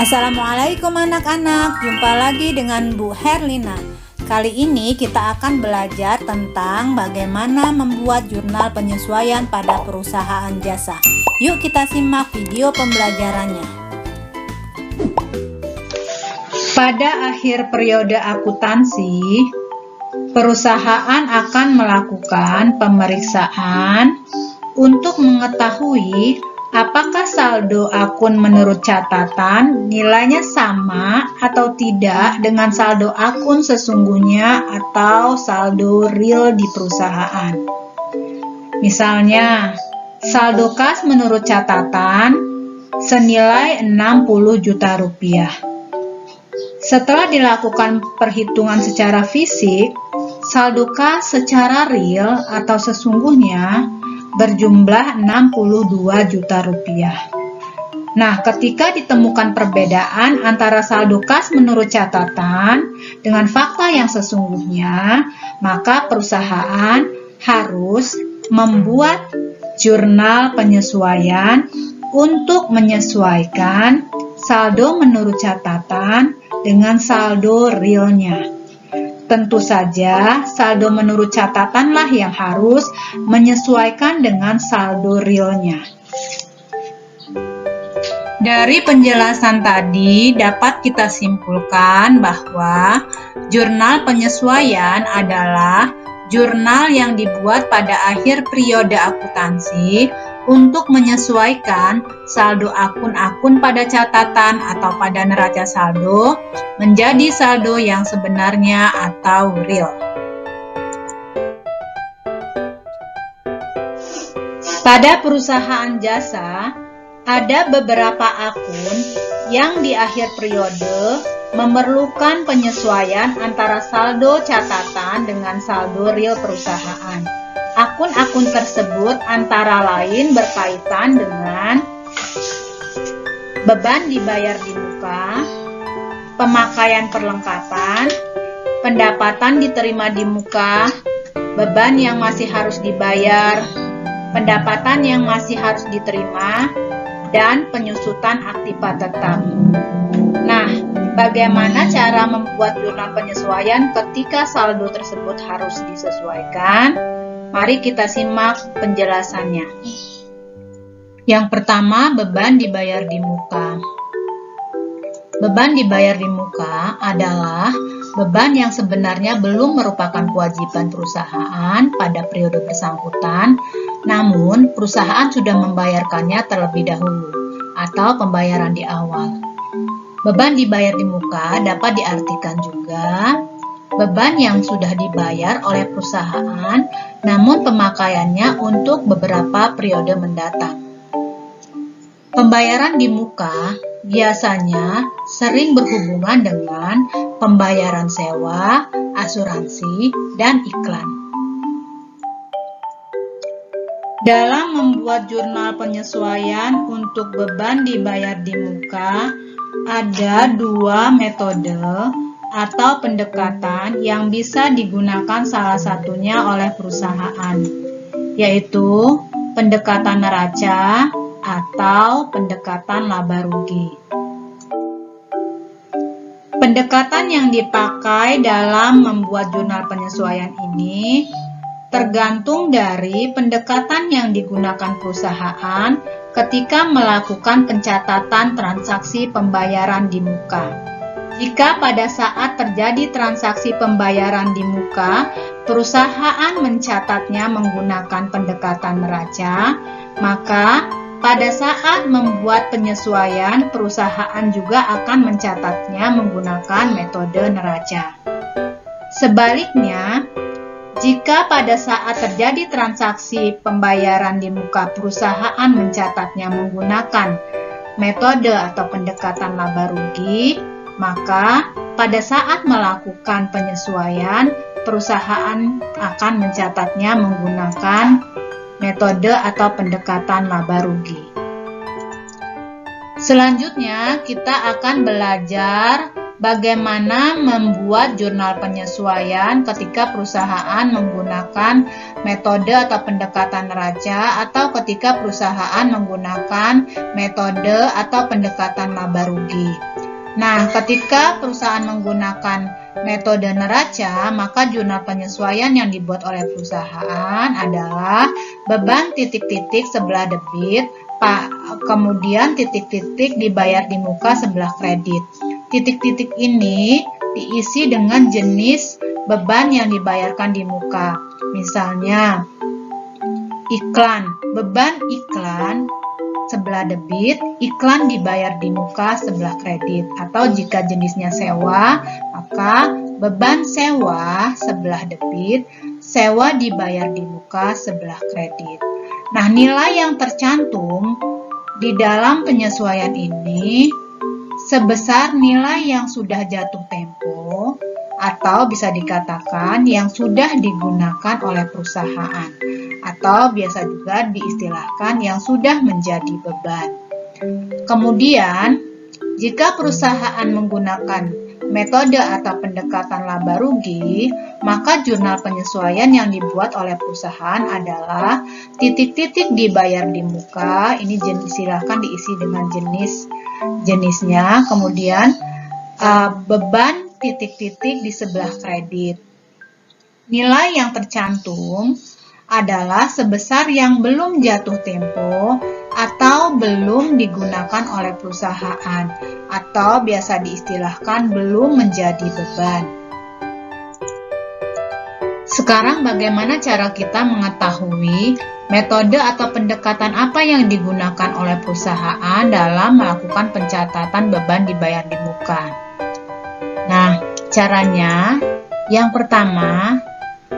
Assalamualaikum anak-anak, jumpa lagi dengan Bu Herlina. Kali ini kita akan belajar tentang bagaimana membuat jurnal penyesuaian pada perusahaan jasa. Yuk kita simak video pembelajarannya. Pada akhir periode akuntansi, perusahaan akan melakukan pemeriksaan untuk mengetahui apakah saldo akun menurut catatan nilainya sama atau tidak dengan saldo akun sesungguhnya atau saldo real di perusahaan. Misalnya, saldo kas menurut catatan senilai 60 juta rupiah. Setelah dilakukan perhitungan secara fisik, saldo kas secara real atau sesungguhnya berjumlah 62 juta rupiah. Nah, ketika ditemukan perbedaan antara saldo kas menurut catatan dengan fakta yang sesungguhnya, maka perusahaan harus membuat jurnal penyesuaian untuk menyesuaikan saldo menurut catatan dengan saldo realnya. Tentu saja, saldo menurut catatanlah yang harus menyesuaikan dengan saldo realnya. Dari penjelasan tadi dapat kita simpulkan bahwa jurnal penyesuaian adalah jurnal yang dibuat pada akhir periode akuntansi untuk menyesuaikan saldo akun-akun pada catatan atau pada neraca saldo menjadi saldo yang sebenarnya atau real. Pada perusahaan jasa, ada beberapa akun yang di akhir periode memerlukan penyesuaian antara saldo catatan dengan saldo real perusahaan. Akun-akun tersebut antara lain berkaitan dengan beban dibayar di muka, pemakaian perlengkapan, pendapatan diterima di muka, beban yang masih harus dibayar, pendapatan yang masih harus diterima, dan penyusutan aktiva tetap. Nah, bagaimana cara membuat jurnal penyesuaian ketika saldo tersebut harus disesuaikan? Mari kita simak penjelasannya. Yang pertama, beban dibayar di muka. Beban dibayar di muka adalah beban yang sebenarnya belum merupakan kewajiban perusahaan pada periode bersangkutan, namun perusahaan sudah membayarkannya terlebih dahulu atau pembayaran di awal. Beban dibayar di muka dapat diartikan juga beban yang sudah dibayar oleh perusahaan, namun pemakaiannya untuk beberapa periode mendatang. Pembayaran di muka biasanya sering berhubungan dengan pembayaran sewa, asuransi, dan iklan. Dalam membuat jurnal penyesuaian untuk beban dibayar di muka, ada dua metode atau pendekatan yang bisa digunakan salah satunya oleh perusahaan, yaitu pendekatan neraca atau pendekatan laba rugi. Pendekatan yang dipakai dalam membuat jurnal penyesuaian ini tergantung dari pendekatan yang digunakan perusahaan ketika melakukan pencatatan transaksi pembayaran di muka. Jika pada saat terjadi transaksi pembayaran di muka, perusahaan mencatatnya menggunakan pendekatan neraca, maka pada saat membuat penyesuaian, perusahaan juga akan mencatatnya menggunakan metode neraca. Sebaliknya, jika pada saat terjadi transaksi pembayaran di muka, perusahaan mencatatnya menggunakan metode atau pendekatan laba rugi, maka pada saat melakukan penyesuaian, perusahaan akan mencatatnya menggunakan metode atau pendekatan laba rugi. Selanjutnya, kita akan belajar bagaimana membuat jurnal penyesuaian ketika perusahaan menggunakan metode atau pendekatan neraca atau ketika perusahaan menggunakan metode atau pendekatan laba rugi. Nah, ketika perusahaan menggunakan metode neraca, maka jurnal penyesuaian yang dibuat oleh perusahaan adalah beban titik-titik sebelah debit, kemudian titik-titik dibayar di muka sebelah kredit. Titik-titik ini diisi dengan jenis beban yang dibayarkan di muka. Misalnya, iklan, beban iklan sebelah debit, iklan dibayar di muka sebelah kredit. Atau jika jenisnya sewa, maka beban sewa sebelah debit, sewa dibayar di muka sebelah kredit. Nah, nilai yang tercantum di dalam penyesuaian ini sebesar nilai yang sudah jatuh tempo atau bisa dikatakan yang sudah digunakan oleh perusahaan, atau biasa juga diistilahkan yang sudah menjadi beban. Kemudian, jika perusahaan menggunakan metode atau pendekatan laba rugi, maka jurnal penyesuaian yang dibuat oleh perusahaan adalah titik-titik dibayar di muka, ini silahkan diisi dengan jenisnya, kemudian beban titik-titik di sebelah kredit. Nilai yang tercantum adalah sebesar yang belum jatuh tempo atau belum digunakan oleh perusahaan, atau biasa diistilahkan belum menjadi beban. Sekarang bagaimana cara kita mengetahui metode atau pendekatan apa yang digunakan oleh perusahaan dalam melakukan pencatatan beban dibayar di muka? Nah, caranya yang pertama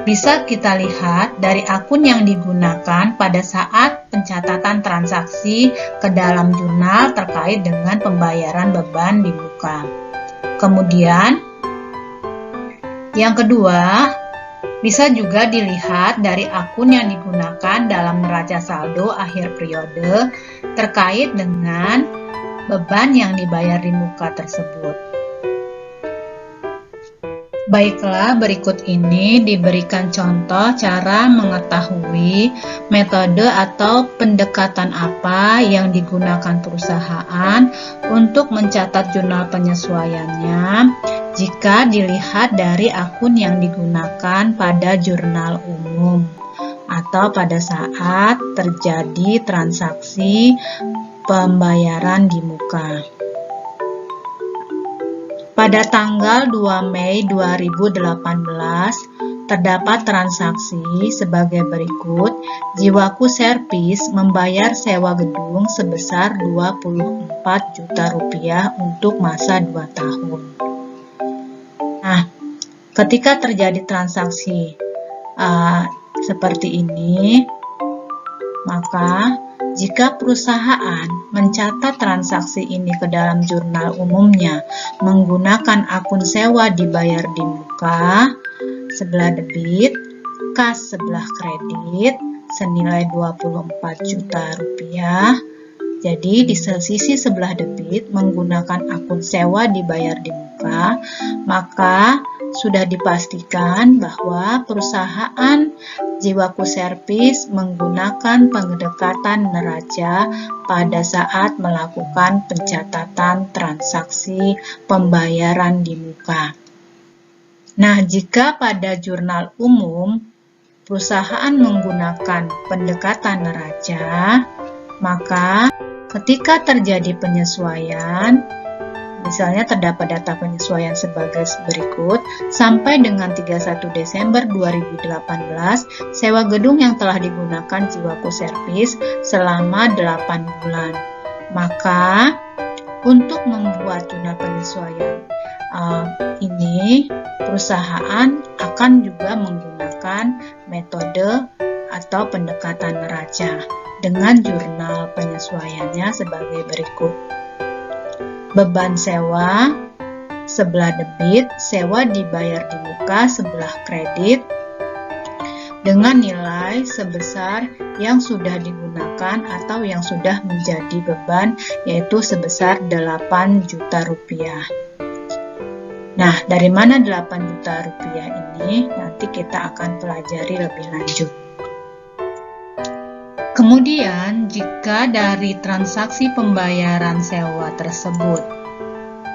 bisa kita lihat dari akun yang digunakan pada saat pencatatan transaksi ke dalam jurnal terkait dengan pembayaran beban di muka. Kemudian, yang kedua, bisa juga dilihat dari akun yang digunakan dalam neraca saldo akhir periode terkait dengan beban yang dibayar di muka tersebut. Baiklah, berikut ini diberikan contoh cara mengetahui metode atau pendekatan apa yang digunakan perusahaan untuk mencatat jurnal penyesuaiannya jika dilihat dari akun yang digunakan pada jurnal umum atau pada saat terjadi transaksi pembayaran di muka. Pada tanggal 2 Mei 2018, terdapat transaksi sebagai berikut. Jiwaku Servis membayar sewa gedung sebesar 24 juta rupiah untuk masa 2 tahun. Nah, ketika terjadi transaksi seperti ini, maka jika perusahaan mencatat transaksi ini ke dalam jurnal umumnya menggunakan akun sewa dibayar di muka sebelah debit, kas sebelah kredit senilai 24 juta rupiah. Jadi di sisi sebelah debit menggunakan akun sewa dibayar di muka, maka sudah dipastikan bahwa perusahaan Jiwaku Servis menggunakan pendekatan neraca pada saat melakukan pencatatan transaksi pembayaran di muka. Nah, jika pada jurnal umum perusahaan menggunakan pendekatan neraca, maka ketika terjadi penyesuaian, misalnya terdapat data penyesuaian sebagai berikut, sampai dengan 31 Desember 2018, sewa gedung yang telah digunakan Jiwaku Servis selama 8 bulan. Maka, untuk membuat jurnal penyesuaian ini, perusahaan akan juga menggunakan metode atau pendekatan neraca dengan jurnal penyesuaiannya sebagai berikut. Beban sewa sebelah debit, sewa dibayar di muka sebelah kredit dengan nilai sebesar yang sudah digunakan atau yang sudah menjadi beban, yaitu sebesar 8 juta rupiah. Nah, dari mana 8 juta rupiah ini? Nanti kita akan pelajari lebih lanjut. Kemudian, jika dari transaksi pembayaran sewa tersebut,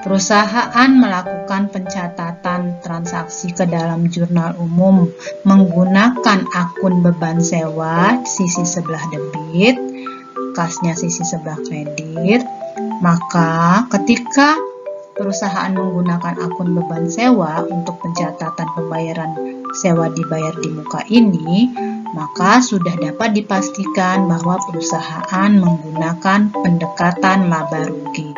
perusahaan melakukan pencatatan transaksi ke dalam jurnal umum menggunakan akun beban sewa sisi sebelah debit, kasnya sisi sebelah kredit, maka ketika perusahaan menggunakan akun beban sewa untuk pencatatan pembayaran sewa dibayar di muka ini, maka sudah dapat dipastikan bahwa perusahaan menggunakan pendekatan laba rugi.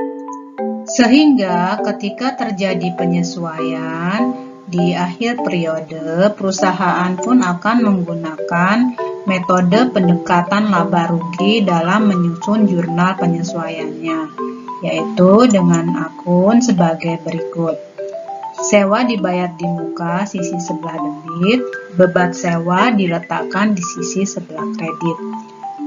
Sehingga ketika terjadi penyesuaian di akhir periode, perusahaan pun akan menggunakan metode pendekatan laba rugi dalam menyusun jurnal penyesuaiannya, yaitu dengan akun sebagai berikut. Sewa dibayar di muka sisi sebelah debit, beban sewa diletakkan di sisi sebelah kredit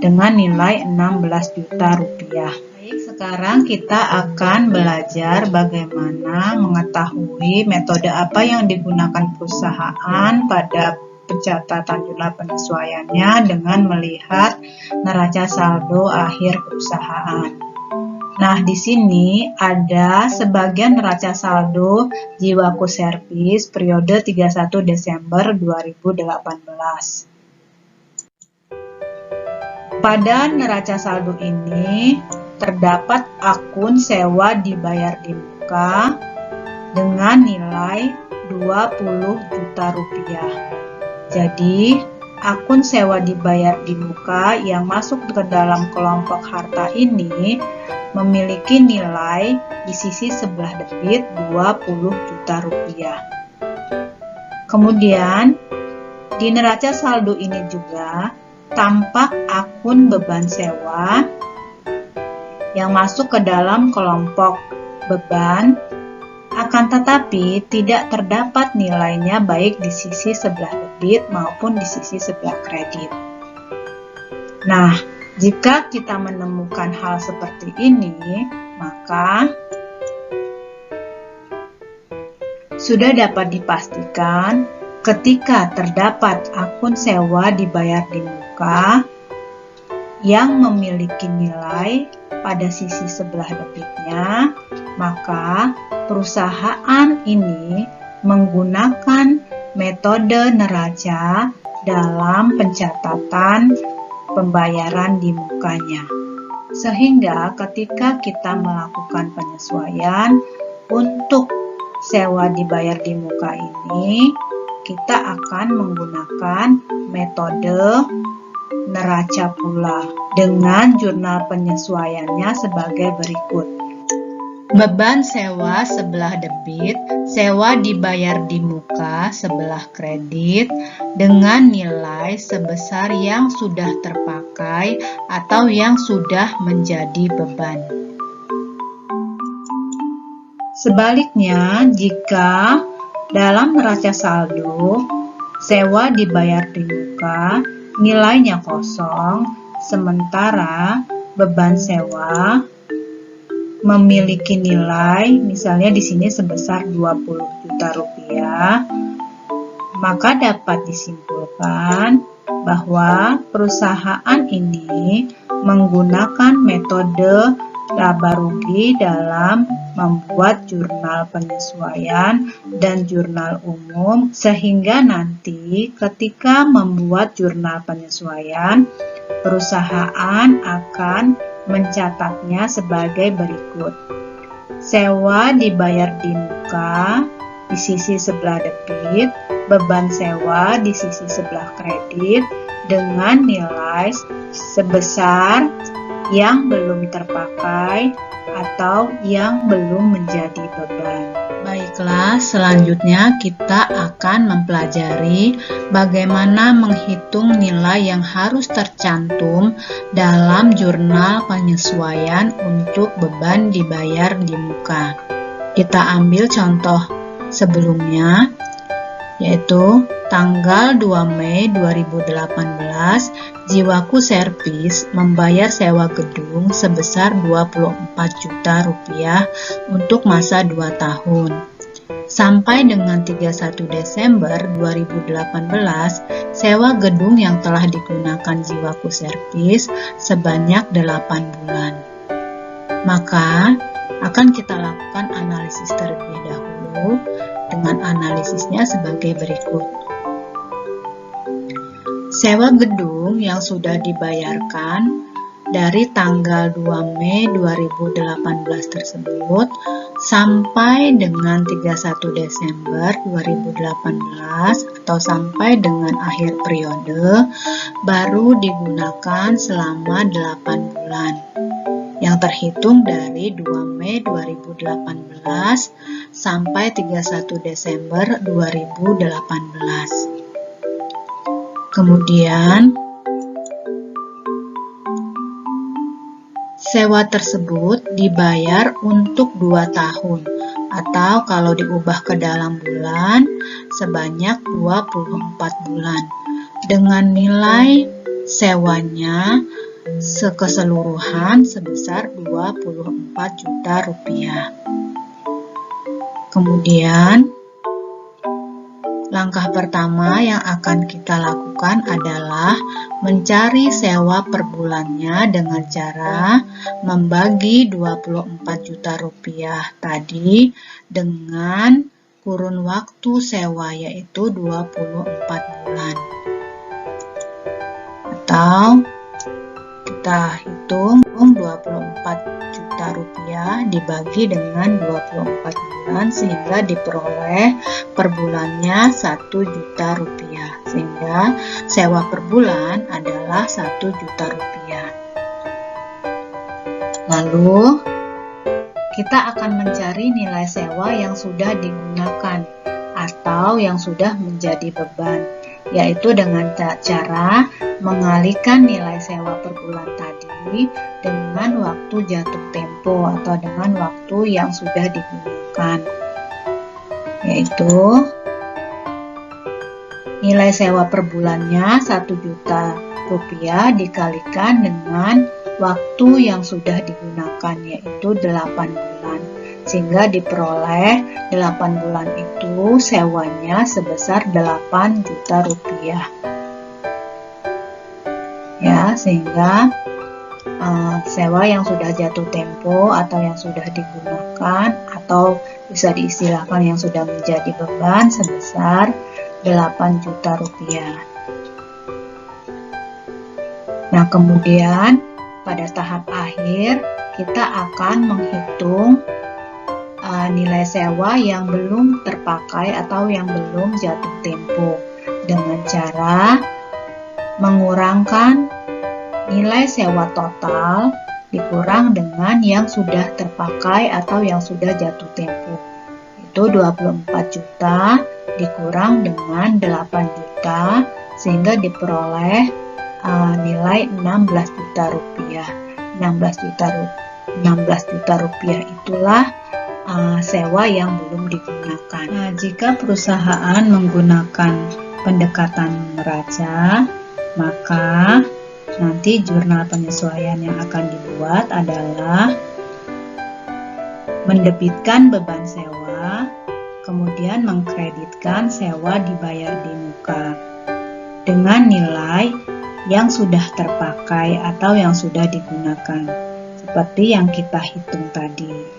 dengan nilai 16 juta rupiah. Baik, sekarang kita akan belajar bagaimana mengetahui metode apa yang digunakan perusahaan pada pencatatan jurnal penyesuaiannya dengan melihat neraca saldo akhir perusahaan. Nah, di sini ada sebagian neraca saldo Jiwaku Servis periode 31 Desember 2018. Pada neraca saldo ini terdapat akun sewa dibayar di muka dengan nilai 20 juta rupiah. Jadi, akun sewa dibayar di muka yang masuk ke dalam kelompok harta ini memiliki nilai di sisi sebelah debit 20 juta rupiah. Kemudian, di neraca saldo ini juga tampak akun beban sewa yang masuk ke dalam kelompok beban, akan tetapi tidak terdapat nilainya baik di sisi sebelah debit maupun di sisi sebelah kredit. Nah, jika kita menemukan hal seperti ini, maka sudah dapat dipastikan ketika terdapat akun sewa dibayar di muka yang memiliki nilai pada sisi sebelah debitnya, maka perusahaan ini menggunakan metode neraca dalam pencatatan pembayaran di mukanya. Sehingga ketika kita melakukan penyesuaian untuk sewa dibayar di muka ini, kita akan menggunakan metode neraca pula dengan jurnal penyesuaiannya sebagai berikut. Beban sewa sebelah debit, sewa dibayar di muka sebelah kredit dengan nilai sebesar yang sudah terpakai atau yang sudah menjadi beban. Sebaliknya, jika dalam neraca saldo sewa dibayar di muka nilainya kosong, sementara beban sewa memiliki nilai misalnya di sini sebesar 20 juta rupiah, maka dapat disimpulkan bahwa perusahaan ini menggunakan metode laba rugi dalam membuat jurnal penyesuaian dan jurnal umum, sehingga nanti ketika membuat jurnal penyesuaian, perusahaan akan mencatatnya sebagai berikut. Sewa dibayar di muka di sisi sebelah debit, beban sewa di sisi sebelah kredit dengan nilai sebesar yang belum terpakai atau yang belum menjadi beban. Baiklah, selanjutnya kita akan mempelajari bagaimana menghitung nilai yang harus tercantum dalam jurnal penyesuaian untuk beban dibayar di muka. Kita ambil contoh sebelumnya, yaitu tanggal 2 Mei 2018, Jiwaku Servis membayar sewa gedung sebesar 24 juta rupiah untuk masa 2 tahun. Sampai dengan 31 Desember 2018, sewa gedung yang telah digunakan Jiwaku Servis sebanyak 8 bulan. Maka, akan kita lakukan analisis terlebih dahulu dengan analisisnya sebagai berikut. Sewa gedung yang sudah dibayarkan dari tanggal 2 Mei 2018 tersebut sampai dengan 31 Desember 2018 atau sampai dengan akhir periode baru digunakan selama 8 bulan yang terhitung dari 2 Mei 2018 sampai 31 Desember 2018. Kemudian sewa tersebut dibayar untuk 2 tahun atau kalau diubah ke dalam bulan sebanyak 24 bulan dengan nilai sewanya keseluruhan sebesar 24 juta rupiah. Kemudian langkah pertama yang akan kita lakukan adalah mencari sewa per bulannya dengan cara membagi 24 juta rupiah tadi dengan kurun waktu sewa yaitu 24 bulan. Atau kita hitung 24 juta rupiah dibagi dengan 24 bulan sehingga diperoleh per bulannya 1 juta rupiah. Sehingga sewa per bulan adalah 1 juta rupiah. Lalu kita akan mencari nilai sewa yang sudah digunakan atau yang sudah menjadi beban, yaitu dengan cara mengalihkan nilai sewa per bulan tadi dengan waktu jatuh tempo atau dengan waktu yang sudah digunakan, yaitu nilai sewa per bulannya 1 juta rupiah dikalikan dengan waktu yang sudah digunakan yaitu 8 bulan sehingga diperoleh 8 bulan itu sewanya sebesar 8 juta rupiah. Ya, sehingga sewa yang sudah jatuh tempo atau yang sudah digunakan atau bisa diistilahkan yang sudah menjadi beban sebesar 8 juta rupiah. Nah, kemudian pada tahap akhir kita akan menghitung nilai sewa yang belum terpakai atau yang belum jatuh tempo dengan cara mengurangkan nilai sewa total dikurang dengan yang sudah terpakai atau yang sudah jatuh tempo. Itu 24 juta dikurang dengan 8 juta sehingga diperoleh nilai 16 juta rupiah. 16 juta rupiah itulah sewa yang belum digunakan. Nah, jika perusahaan menggunakan pendekatan neraca, maka nanti jurnal penyesuaian yang akan dibuat adalah mendebitkan beban sewa, kemudian mengkreditkan sewa dibayar di muka dengan nilai yang sudah terpakai atau yang sudah digunakan, seperti yang kita hitung tadi.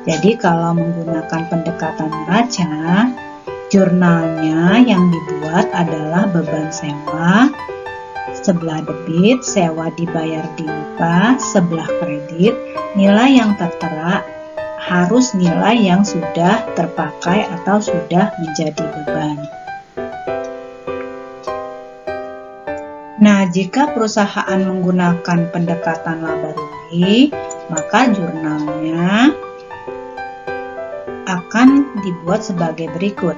Jadi kalau menggunakan pendekatan neraca, jurnalnya yang dibuat adalah beban sewa, sebelah debit, sewa dibayar di muka, sebelah kredit, nilai yang tertera harus nilai yang sudah terpakai atau sudah menjadi beban. Nah, jika perusahaan menggunakan pendekatan laba rugi, maka jurnalnya akan dibuat sebagai berikut.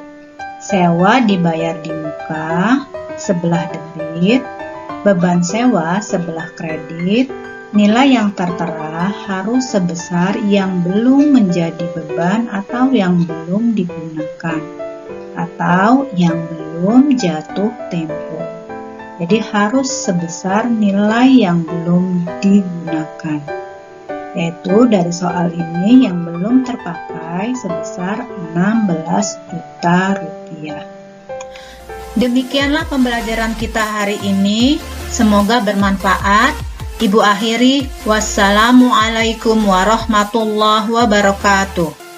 Sewa dibayar di muka, sebelah debit, beban sewa sebelah kredit, nilai yang tertera harus sebesar yang belum menjadi beban atau yang belum digunakan atau yang belum jatuh tempo. Jadi harus sebesar nilai yang belum digunakan. yaitu dari soal ini yang belum terpakai sebesar 16 juta rupiah. Demikianlah pembelajaran kita hari ini. Semoga bermanfaat. Ibu akhiri, wassalamualaikum warahmatullahi wabarakatuh.